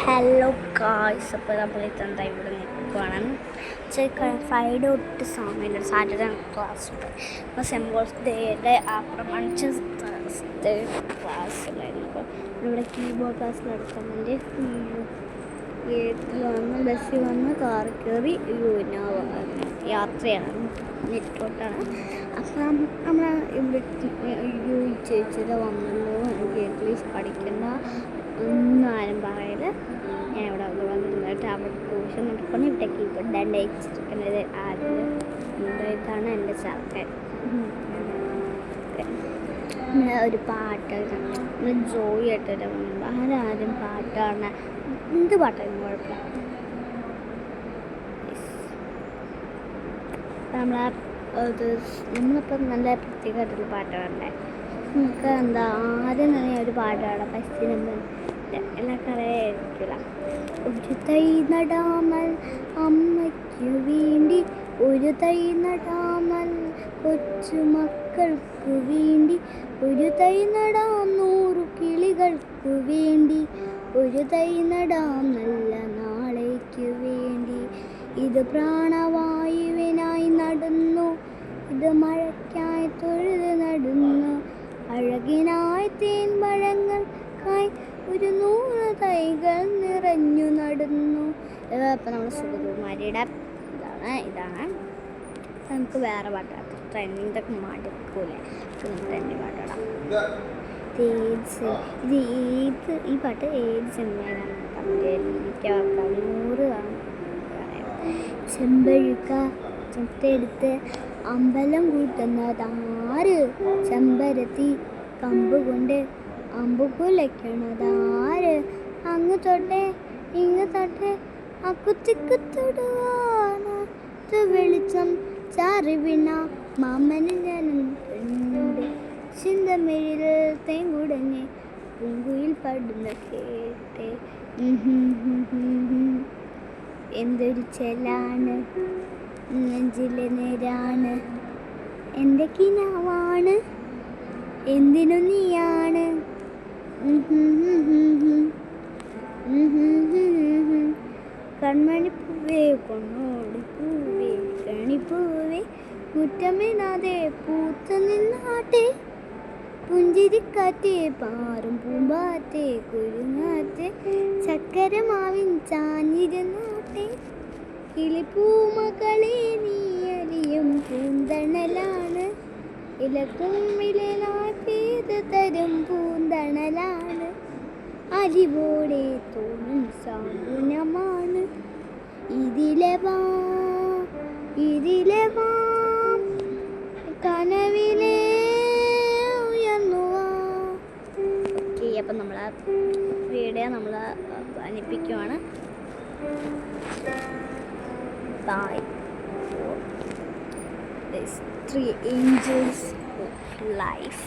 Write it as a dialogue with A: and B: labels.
A: Hello guys, അപ്പോൾ നമ്മളിതെന്താ ഇവിടെ നിൽക്കുകയാണ്. ഫ്രൈഡേ തൊട്ട് സമയമില്ല, സാറ്റർഡേ ക്ലാസ് ഉണ്ട്. അപ്പോൾ സിംബോൾസ് ഡേയുടെ പ്രമാണിച്ച് തേഴ്സ്ഡേ ക്ലാസ്സിലായിരുന്നു. അപ്പോൾ ഇവിടെ കീബോർഡ് ക്ലാസ് നടക്കാൻ വേണ്ടി ബസ്സിൽ വന്ന് കാറിൽ കയറി യാത്രയാണ്, നെറ്റോട്ടാണ്. അപ്പം നമ്മൾ ഇവിടെ ചേച്ചിയുടെ വന്നല്ലോ, എനിക്ക് ഇംഗ്ലീഷ് പഠിക്കുന്ന ഒന്നും ആരും പറയൽ. ഞാൻ ഇവിടെ വന്നിരുന്നിട്ട് അവിടെ ട്യൂഷൻ നടക്കുന്ന ഇവിടെ കീബോർഡ് വെച്ചിരിക്കുന്നത് ആദ്യം. ഇതാണ് എൻ്റെ സർക്കാർ. ഒരു പാട്ട് ജോയി ആയിട്ടൊരു ആരാരും പാട്ടാണ്, എന്ത് പാട്ടായിരുന്നു കുഴപ്പമില്ല. നമ്മളിപ്പം നല്ല പ്രത്യേകമായിട്ടുള്ള പാട്ടുകളുണ്ട്. നമുക്ക് എന്താ ആദ്യം തന്നെ ഒരു പാട്ടാണ് ഫസ്റ്റ് നമ്മൾ എല്ലാവർക്കും അറിയായിരിക്കില്ല. ഒരു തൈ നടാമൽ അമ്മയ്ക്കു വേണ്ടി, ഒരു തൈ നടാമൽ കൊച്ചുമക്കൾക്കു വേണ്ടി, ഒരു തൈ നടാം 100 കിളികൾക്കു വേണ്ടി, ഒരു തൈ നടാം നല്ല നാളേക്കു വേണ്ടി. ഇത് പ്രാണവായുവിനായി നടുന്നു, ഇത് മഴയ്ക്കായി തൊഴുത് നടുന്നു, അഴകിനായി തേൻപഴങ്ങൾക്കായി 100 തൈകൾ നിറഞ്ഞു നടുന്നു. ഇപ്പം നമ്മൾ സുഗതകുമാരിയുടെ ഇതാണ്. നമുക്ക് വേറെ പാട്ടാണ്, ട്രെൻഡിൻ്റെ ഒക്കെ മടുക്കൂലേ, ട്രെൻഡിങ് പാട്ടാടാം. ഈ പാട്ട് ഏത് സിനിമയിലാണ് എനിക്ക് 100 ചെമ്പഴുക്ക ചെത്തെടുത്ത് അമ്പലം കൂട്ടുന്നതാര്, ചെമ്പരത്തി കമ്പ് കൊണ്ട് അമ്പ് കുലയ്ക്കണതാര്, അങ്ങ് തൊട്ടേ ഇങ്ങ് തൊട്ടേ അക്കുത്തിക്കുത്തൊടുവാണ് വെളിച്ചം ചാറി വീണ മാമന് ഞാനും കണ്ട്, ചിന്തമിഴിൽ തേങ്കുടഞ്ഞ് പൂങ്കുയിൽ പാടുന്ന കേട്ടേ. എന്തൊരു ചെലാണ്, നെഞ്ചിലെ നേരാണ്, എൻ്റെ കിനാവാണ്, എന്തിനു നീയാണ്. കൺമണിപ്പൂവേ കൊണ്ടോടി പൂവേ കണിപ്പൂവേ മുറ്റമിടാതെ പൂത്തു നിന്നാട്ടെ, പുഞ്ചിരിക്കാറ്റേ പാറും പൂമ്പാറ്റേ കുരുങ്ങാറ്റേ ചക്കരമാവിൻ ചാഞ്ഞിരുന്നാട്ടെ, കിളിപ്പൂമകളെ നീയലിയും പൂന്തണലാണ്, ഇലക്കുമ്മിലായി പെയ്ത് തരും പൂന്തണലാണ്, അരിവോടെ തോന്നും സാന്ത്വനമാണ്. ഇതിലെ വാ കനവിലെ ഉയർന്നുവാ. ഓക്കെ, അപ്പം നമ്മൾ വീഡിയോ നമ്മൾ അനുപ്പിക്കുവാണ്. Bye. These 3 angels of life.